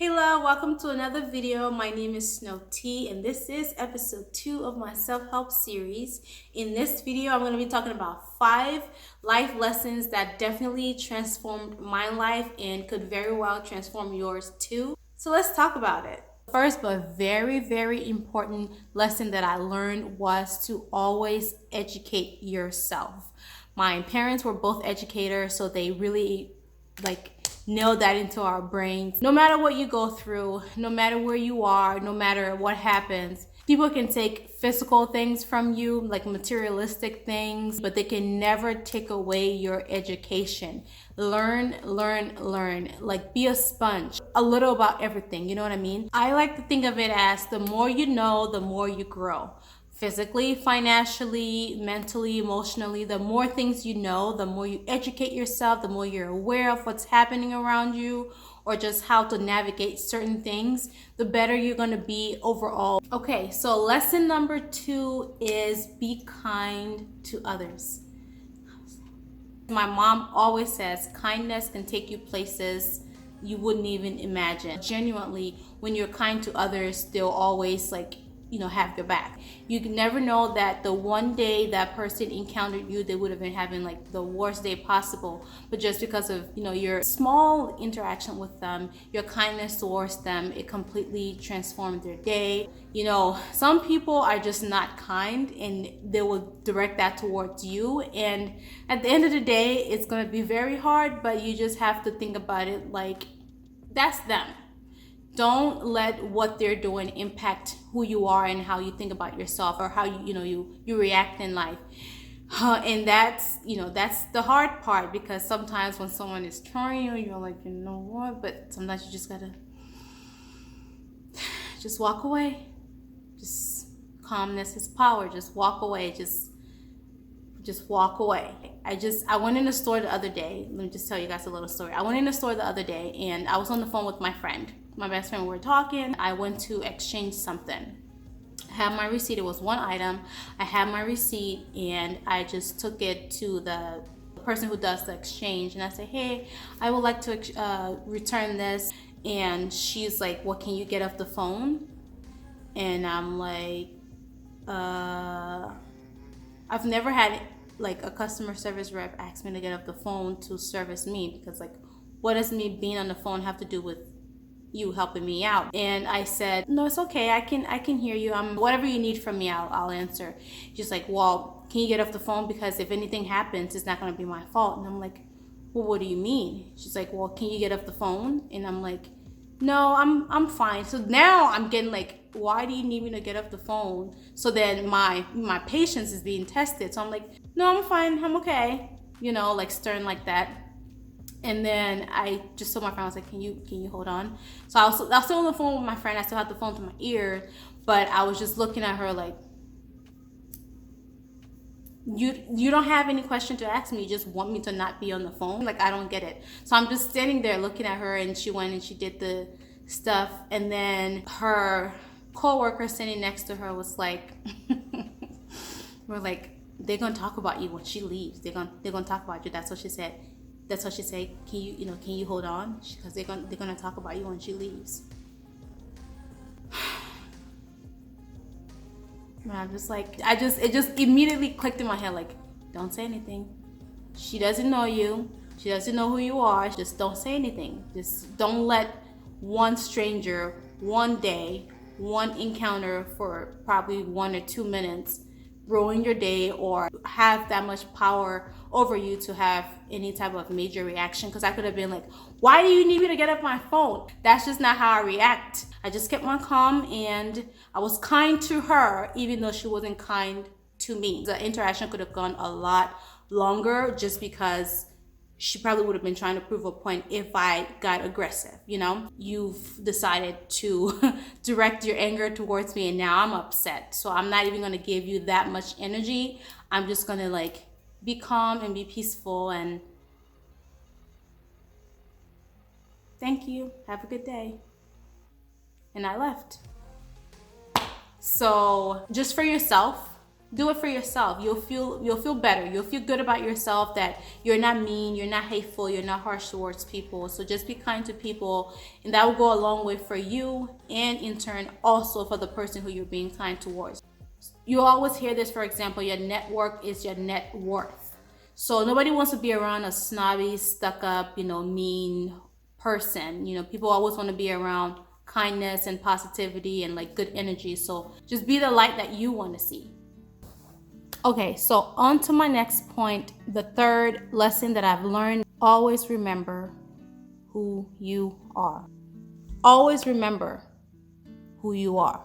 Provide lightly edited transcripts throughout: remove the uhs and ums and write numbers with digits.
Hello, welcome to another video. My name is Snow T, and this is episode 2 of my self-help series. In this video, I'm going to be talking about 5 life lessons that definitely transformed my life and could very well transform yours too. So let's talk about it. First, but very important lesson that I learned was to always educate yourself. My parents were both educators, so they really nail that into our brains. No matter what you go through, no matter where you are, no matter what happens, people can take physical things from you, like materialistic things, but they can never take away your education. Learn. Like, be a sponge. A little about everything, you know what I mean? I like to think of it as the more you know, the more you grow. Physically, financially, mentally, emotionally, the more things you know, the more you educate yourself, the more you're aware of what's happening around you or just how to navigate certain things, the better you're going to be overall. Okay, so lesson number 2 is be kind to others. My mom always says kindness can take you places you wouldn't even imagine. Genuinely, when you're kind to others, they'll always have your back. You can never know that the one day that person encountered you, they would have been having like the worst day possible, but just because of your small interaction with them, your kindness towards them, it completely transformed their day. Some people are just not kind and they will direct that towards you, and at the end of the day it's going to be very hard, but you just have to think about it like that's them. Don't let what they're doing impact who you are and how you think about yourself or how you react in life. And that's the hard part, because sometimes when someone is trying you, you're like, you know what, but sometimes you just gotta just walk away. Just calmness is power. Just walk away. Just walk away. I went in the store the other day. Let me just tell you guys a little story. I went in the store the other day and I was on the phone with my friend. My best friend, we were talking. I went to exchange something. I had my receipt. It was one item. I had my receipt and I just took it to the person who does the exchange, and I said, hey, I would like to return this. And she's like, well, can you get off the phone? And I'm like, I've never had like a customer service rep ask me to get off the phone to service me, because like, what does me being on the phone have to do with you helping me out? And I said, no, it's okay. I can hear you. Whatever you need from me, I'll answer. She's like, well, can you get off the phone? Because if anything happens, it's not going to be my fault. And I'm like, well, what do you mean? She's like, well, can you get off the phone? And I'm like, no, I'm fine. So now I'm getting like, why do you need me to get off the phone? So then my patience is being tested. So I'm like, no, I'm fine. I'm okay. Like stern like that. And then I just told my friend, I was like, can you hold on? So I was still on the phone with my friend. I still had the phone to my ear, but I was just looking at her like, you don't have any question to ask me. You just want me to not be on the phone? Like, I don't get it. So I'm just standing there looking at her, and she went and she did the stuff. And then her coworker sitting next to her was like, we're like, they're gonna talk about you when she leaves. They're gonna talk about you. That's what she said. That's what she said. Can you hold on? Because they're gonna talk about you when she leaves. And I'm just like, it just immediately clicked in my head, like, don't say anything. She doesn't know you. She doesn't know who you are. Just don't say anything. Just don't let one stranger, one day, one encounter for probably 1 or 2 minutes ruin your day or have that much power over you to have any type of major reaction. Because I could have been like, why do you need me to get off my phone? That's just not how I react. I just kept my calm, and I was kind to her even though she wasn't kind to me. The interaction could have gone a lot longer, just because she probably would have been trying to prove a point if I got aggressive. You've decided to direct your anger towards me, and now I'm upset. So I'm not even going to give you that much energy. I'm just going to like be calm and be peaceful, and thank you. Have a good day. And I left. So just for yourself, Do it for yourself. You'll feel better. You'll feel good about yourself, that you're not mean, you're not hateful, you're not harsh towards people. So just be kind to people, and that will go a long way for you, and in turn also for the person who you're being kind towards. You always hear this, for example, your network is your net worth. So nobody wants to be around a snobby, stuck up, mean person. People always want to be around kindness and positivity and like good energy. So just be the light that you want to see. Okay, so on to my next point, the third lesson that I've learned. Always remember who you are. Always remember who you are.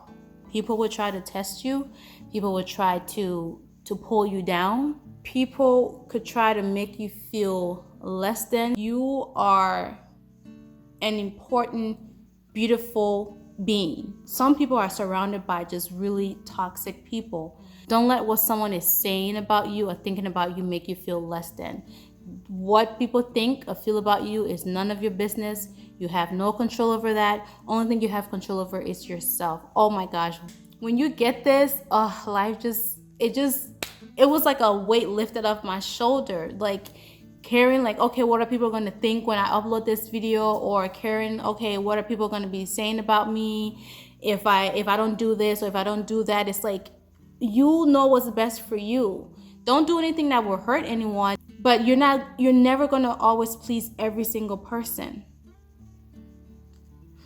People will try to test you. People will try to pull you down. People could try to make you feel less than. You are an important, beautiful being. Some people are surrounded by just really toxic people. Don't let what someone is saying about you or thinking about you make you feel less than. What people think or feel about you is none of your business. You have no control over that. Only thing you have control over is yourself. Oh my gosh. When you get this, life it was like a weight lifted off my shoulder. Like caring, like, okay, what are people going to think when I upload this video? Or caring, okay, what are people going to be saying about me if I don't do this or if I don't do that? It's like, you know what's best for you. Don't do anything that will hurt anyone, but you're never going to always please every single person.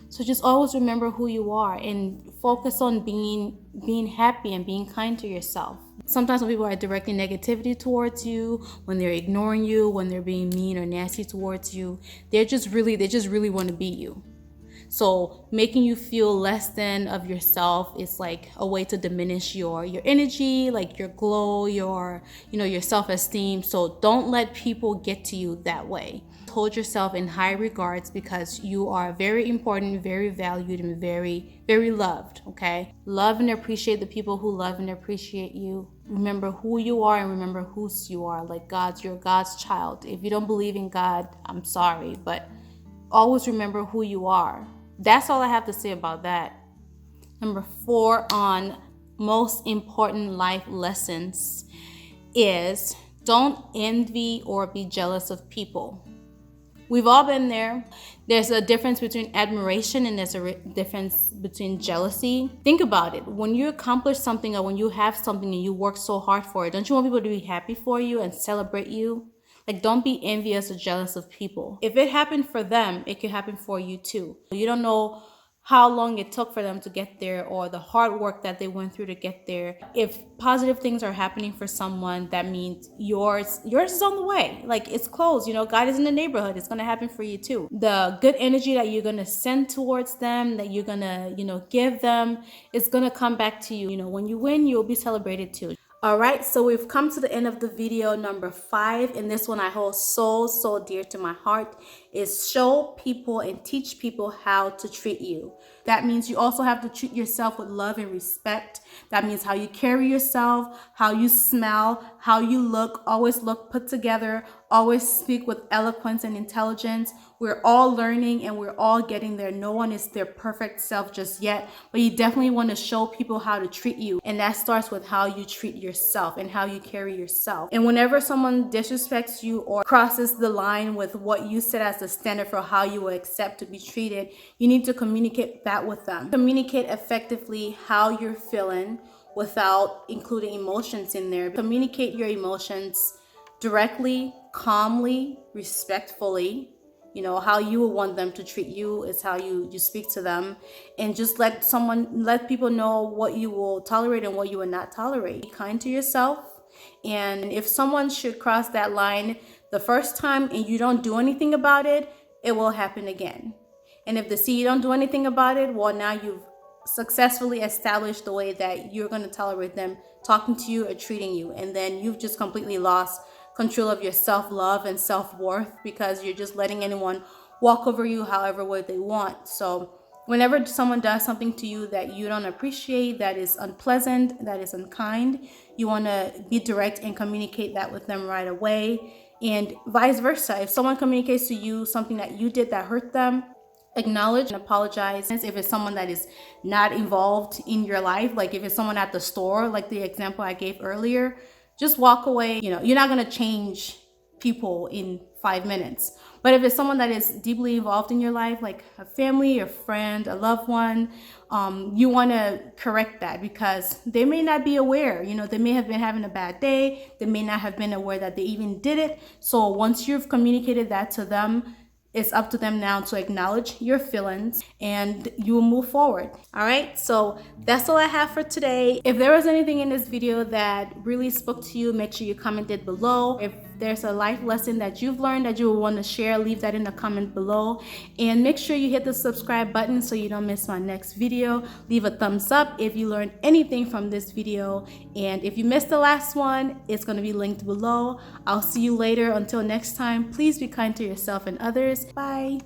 So just always remember who you are and focus on being happy and being kind to yourself. Sometimes when people are directing negativity towards you, when they're ignoring you, when they're being mean or nasty towards you, they just really want to be you. So making you feel less than of yourself is like a way to diminish your energy, like your glow, your self-esteem. So don't let people get to you that way. Hold yourself in high regards because you are very important, very valued, and very, very loved, okay? Love and appreciate the people who love and appreciate you. Remember who you are and remember whose you are. Like you're God's child. If you don't believe in God, I'm sorry, but always remember who you are. That's all I have to say about that. Number 4 on most important life lessons is don't envy or be jealous of people. We've all been there. There's a difference between admiration and there's a difference between jealousy. Think about it. When you accomplish something or when you have something and you work so hard for it, don't you want people to be happy for you and celebrate you? Like, don't be envious or jealous of people. If it happened for them, it could happen for you too. You don't know how long it took for them to get there or the hard work that they went through to get there. If positive things are happening for someone, that means yours is on the way. Like, it's close. God is in the neighborhood. It's going to happen for you too. The good energy that you're going to send towards them, that you're going to give them, it's going to come back to you. When you win, you'll be celebrated too. All right, so we've come to the end of the video. Number 5, and this one I hold so dear to my heart, is show people and teach people how to treat you. That means you also have to treat yourself with love and respect. That means how you carry yourself, how you smell, how you look. Always look put together. Always speak with eloquence and intelligence. We're all learning and we're all getting there. No one is their perfect self just yet, but you definitely want to show people how to treat you. And that starts with how you treat yourself and how you carry yourself. And whenever someone disrespects you or crosses the line with what you set as the standard for how you will accept to be treated, you need to communicate that with them. Communicate effectively how you're feeling without including emotions in there. Communicate your emotions directly, calmly, respectfully. How you would want them to treat you is how you speak to them, and just let people know what you will tolerate and what you will not tolerate. Be kind to yourself, and if someone should cross that line the first time and you don't do anything about it, it will happen again. And if they see you don't do anything about it, well, now you've successfully established the way that you're going to tolerate them talking to you or treating you, and then you've just completely lost control of your self-love and self-worth because you're just letting anyone walk over you however way they want. So whenever someone does something to you that you don't appreciate, that is unpleasant, that is unkind, you want to be direct and communicate that with them right away. And vice versa. If someone communicates to you something that you did that hurt them, acknowledge and apologize if it's someone that is not involved in your life. Like if it's someone at the store, like the example I gave earlier, just walk away. You know, you're not going to change people in 5 minutes. But if it's someone that is deeply involved in your life, like a family, a friend, a loved one, you want to correct that because they may not be aware. You know, they may have been having a bad day. They may not have been aware that they even did it. So once you've communicated that to them, it's up to them now to acknowledge your feelings and you will move forward. All right, so that's all I have for today. If there was anything in this video that really spoke to you, make sure you comment it below. If there's a life lesson that you've learned that you will want to share, leave that in the comment below. And make sure you hit the subscribe button so you don't miss my next video. Leave a thumbs up if you learned anything from this video. And if you missed the last one, it's going to be linked below. I'll see you later. Until next time, please be kind to yourself and others. Bye.